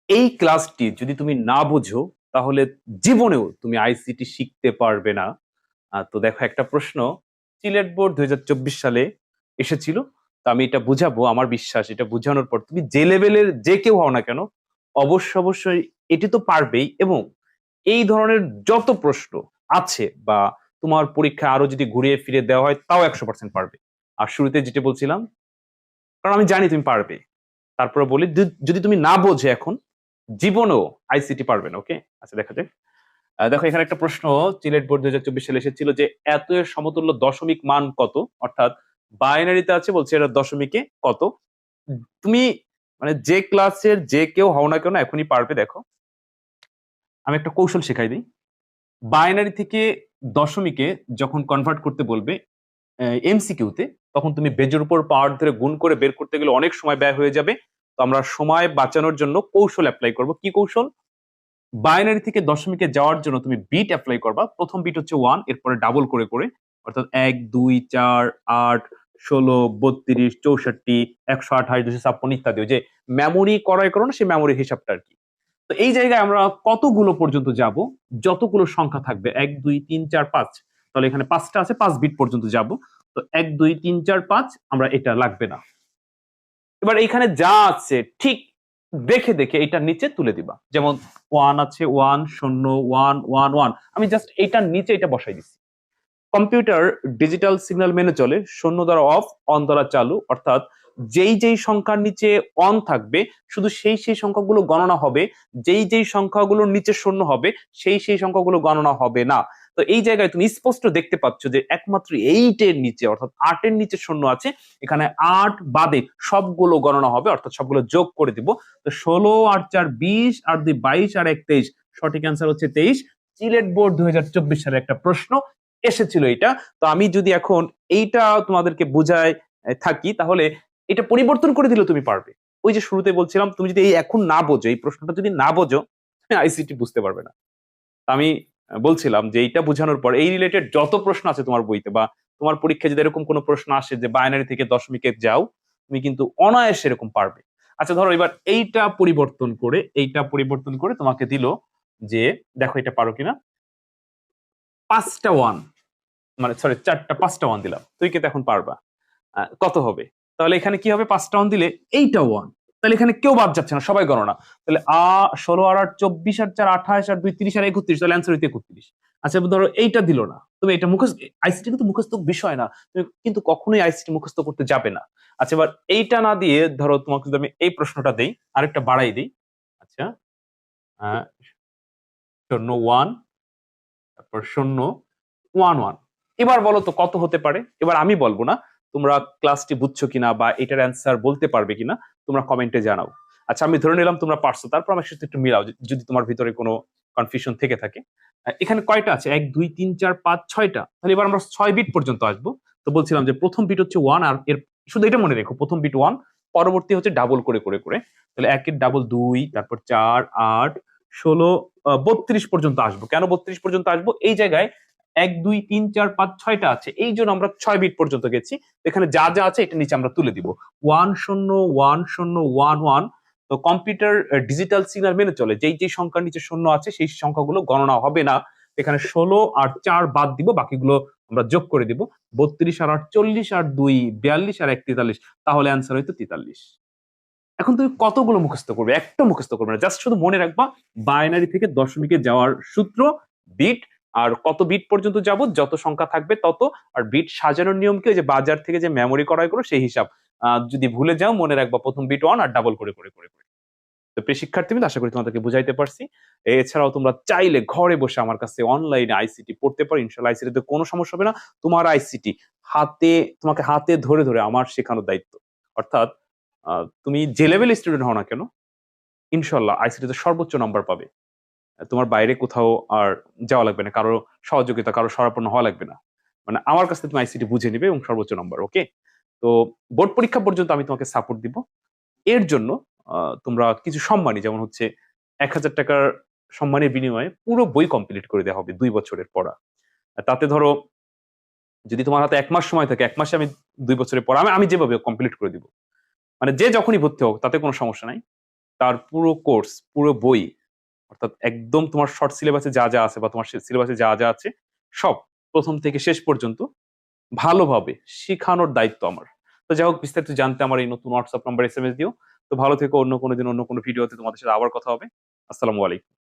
এই ক্লাসটি যদি তুমি না বুঝো তাহলে জীবনেও তুমি আইসিটি শিখতে পারবে না। তো দেখো একটা প্রশ্ন সিলেট বোর্ড 2024 সালে এসেছিল। তো আমি এটা বুঝাবো, আমার বিশ্বাস এটা বুঝানোর পর তুমি যে লেভেলের যে কেউ হও না কেন অবশ্যই এটি তো পারবেই। এবং এই ধরনের যত প্রশ্ন আছে বা তোমার পরীক্ষায় আরো যদি ঘুরিয়ে ফিরে দেওয়া হয় তাও 100% পারবে। আর শুরুতে যেটা বলছিলাম, কারণ আমি জানি তুমি পারবে, তারপরে বলি যদি তুমি না বোঝে এখন জীবনেও আইসিটি পারবে না। ওকে, আচ্ছা দেখা যাক। দেখো এখানে একটা প্রশ্ন সিলেট বোর্ড 2024 সালে এসেছিল যে এত এর সমতুল্য দশমিক মান কত, অর্থাৎ বাইনারিতে আছে, বলছে এটা দশমিকে কত। তুমি মানে যে ক্লাসের যে কেউ হও না কেন এখনই পারবে। দেখো আমি একটা কৌশল শেখাই দিই। বাইনারি থেকে দশমিকে যখন কনভার্ট করতে বলবে এমসিকিউতে, তখন তুমি বেজের উপর পাওয়ার ধরে গুণ করে বের করতে গেলে অনেক সময় ব্যয় হয়ে যাবে। তো আমরা সময় বাঁচানোর জন্য কৌশল অ্যাপ্লাই করব। কি কৌশল? বাইনারি থেকে দশমিকে যাওয়ার জন্য তুমি বিট অ্যাপ্লাই করবা। প্রথম বিট হচ্ছে 1, এরপরে ডাবল করে করে, অর্থাৎ 1 2 4 8 16 32 64 128 256 ইত্যাদি। ওই যে মেমোরি ক্রয় করো না, সেই মেমোরির হিসাবটা আর কি। তো এই জায়গায় আমরা কতগুলো পর্যন্ত যাব? যতগুলো সংখ্যা থাকবে 1 2 3 4 5, তাহলে এখানে 5টা আছে, 5 বিট পর্যন্ত যাব। তো 1 2 3 4 5 আমরা এটা লাগবে না। এবার এখানে যা আছে ঠিক দেখে দেখে এটার নিচে তুলে দিবা। যেমন 1 আছে, 1 0 1 1 1, আমি জাস্ট এটার নিচে এটা বসাই দিচ্ছি। কম্পিউটার ডিজিটাল সিগন্যাল মেনে চলে, 0 দ্বারা অফ, অন দ্বারা চালু, অর্থাৎ যেই যেই সংখ্যার নিচে অন থাকবে শুধু সেই সেই সংখ্যাগুলো গণনা হবে, যেই যেই সংখ্যাগুলোর নিচে 0 হবে সেই সেই সংখ্যাগুলো গণনা হবে না। তো এই জায়গায় তুমি স্পষ্ট দেখতে পাচ্ছ যে একমাত্র 8 এর নিচে অর্থাৎ 8 এর নিচে 0 আছে, এখানে 8 বাদে সবগুলো গণনা হবে, অর্থাৎ সবগুলো যোগ করে দিব। তো 16 আর 4 20 আর 2 22 আর 1 23, সঠিক অ্যান্সার হচ্ছে 23। সিলেট বোর্ড 2024 সালে একটা প্রশ্ন এসেছিল এটা। তো আমি যদি এখন এইটা তোমাদেরকে বুঝায় থাকি তাহলে এটা পরিবর্তন করে দিলে তুমি পারবে। ওই যে শুরুতে বলছিলাম, তুমি যদি এই এখন না বোঝো, এই প্রশ্নটা যদি না বোঝো, আইসিটি বুঝতে পারবে না। তা আমি বলছিলাম যে এইটা বোঝানোর পর এই রিলেটেড যত প্রশ্ন আছে তোমার বইতে বা তোমার পরীক্ষায় যদি এরকম কোনো প্রশ্ন আসে যে বাইনারি থেকে দশমিকে যাও, তুমি কিন্তু অনায়াসে এরকম পারবে। আচ্ছা ধরো এবার এইটা পরিবর্তন করে তোমাকে দিল যে দেখো এটা পারো কিনা। 5টা ওয়ান, মানে সরি 5টা ওয়ান দিলাম, তুই কিন্তু এখন পারবা। কত হবে? তাহলে এখানে কি হবে? 5টা ওয়ান দিলে এইটা ওয়ান, তাহলে এখানে কেউ বাদ যাচ্ছে না, সবাই গণনা। তাহলে 16 আর 8 24 আর 4 28 আর 2 30 আর 31, তাহলে অ্যান্সার হইতে 31। আচ্ছা ধরো এইটা দিল না, তুমি এটা মুখস্থ, আইসিটি কিন্তু মুখস্থ বিষয় না, তুমি কিন্তু কখনোই আইসিটি মুখস্থ করতে যাবে না। আচ্ছা এবার এইটা না দিয়ে ধরো তোমাকে যদি আমি এই প্রশ্নটা দেই, আরেকটা বাড়াই দিই। আচ্ছা 0 1, তারপর 0 1 1, এবার বলো তো কত হতে পারে? এবার আমি বলবো না, তোমরা ক্লাসটি বুঝছো কিনা বা এটার অ্যান্সার বলতে পারবে কিনা তোমরা কমেন্টে জানাও। আচ্ছা আমি ধরে নিলাম তোমরা পারছো, তারপর আমার সাথে একটু মিলাও যদি তোমার ভিতরে কোনো কনফিউশন থেকে থাকে। এখানে কয়টা আছে? 1 2 3 4 5 6টা, তাহলে এবার আমরা 6 বিট পর্যন্ত আসবো। তো বলছিলাম যে প্রথম বিট হচ্ছে 1, আর এর শুধু এটা মনে রেখো, প্রথম বিট 1, পরবর্তী হচ্ছে ডাবল করে করে করে, তাহলে 1 এর ডাবল 2, তারপর 4 8 16 32 পর্যন্ত আসবো। কেন 32 পর্যন্ত আসবো? এই জায়গায় 1 2 3 4 5 6টা আছে, এই জন্য আমরা 6 বিট পর্যন্ত গেছি। এখানে যা যা আছে এটা নিচে আমরা তুলে দিব। 1 0 1 0 1 1। তো কম্পিউটার ডিজিটাল সিগন্যাল মেনে চলে, যেই যেই সংখ্যার নিচে 0 আছে সেই সংখ্যাগুলো গণনা হবে না। এখানে 16 আর 4 বাদ দিব, বাকিগুলো আমরা যোগ করে দিব। 32 আর 8 40 আর 2 42 আর 1 43, তাহলে অ্যান্সার হইতো 43। এখন তুমি কতগুলো মুখস্থ করবে? একটা মুখস্থ করবে না, জাস্ট শুধু মনে রাখবা বাইনারি থেকে দশমিকে যাওয়ার সূত্র, বিট, আর কত বিট পর্যন্ত যাব, যত সংখ্যা থাকবে তত, আর বিট সাজানোর নিয়ম কি, যে বাজার থেকে যে মেমোরি ক্রয় করো সেই হিসাব। যদি ভুলে যাও মনে রাখবা প্রথম বিট 1 আর ডাবল করে করে করে করে। তো প্রিয় শিক্ষার্থীবৃন্দ, আশা করি তোমাদেরকে বুঝাইতে পারছি। এছাড়াও তোমরা চাইলে ঘরে বসে আমার কাছে অনলাইনে আইসিটি পড়তে পারো, ইনশাআল্লাহ আইসিটি তে কোনো সমস্যা হবে না। তোমার আইসিটি তোমাকে হাতে ধরে ধরে আমার শেখানোর দায়িত্ব। অর্থাৎ তুমি যে লেভেল স্টুডেন্ট হও না কেন, ইনশাল্লাহ আইসিটি তে সর্বোচ্চ নাম্বার পাবে। তোমার বাইরে কোথাও আর যাওয়া লাগবে না, কারো সহযোগিতা, কারো শরণাপন্ন হওয়া লাগবে না। মানে আমার কাছে তুমি আইসিটি বুঝে নিবে এবং সর্বোচ্চ নাম্বার। ওকে, তো বোর্ড পরীক্ষা পর্যন্ত আমি তোমাকে সাপোর্ট দিব। এর জন্য তোমরা কিছু সম্মানী, যেমন হচ্ছে 1,000 টাকার সম্মানের বিনিময়ে পুরো বই কমপ্লিট করে দেওয়া হবে 2 বছরের পড়া। তাতে ধরো যদি তোমার হাতে 1 মাস সময় থাকে, 1 মাসে আমি 2 বছরের পড়া আমি যেভাবে কমপ্লিট করে দিব। মানে যে যখনই ভর্তি হোক তাতে কোনো সমস্যা নাই। তার পুরো কোর্স, পুরো বই, অর্থাৎ একদম তোমার শর্ট সিলেবাসে যা যা আছে বা তোমার সিলেবাসে যা যা আছে সব প্রথম থেকে শেষ পর্যন্ত ভালোভাবে শিখানোর দায়িত্ব আমার। তো যাই হোক, বিস্তারিত জানতে আমার এই নতুন হোয়াটসঅ্যাপ নাম্বার SMS দিও। তো ভালো থেকো, অন্য কোনো দিন অন্য কোনো ভিডিওতে তোমাদের সাথে আবার কথা হবে। আসসালামু আলাইকুম।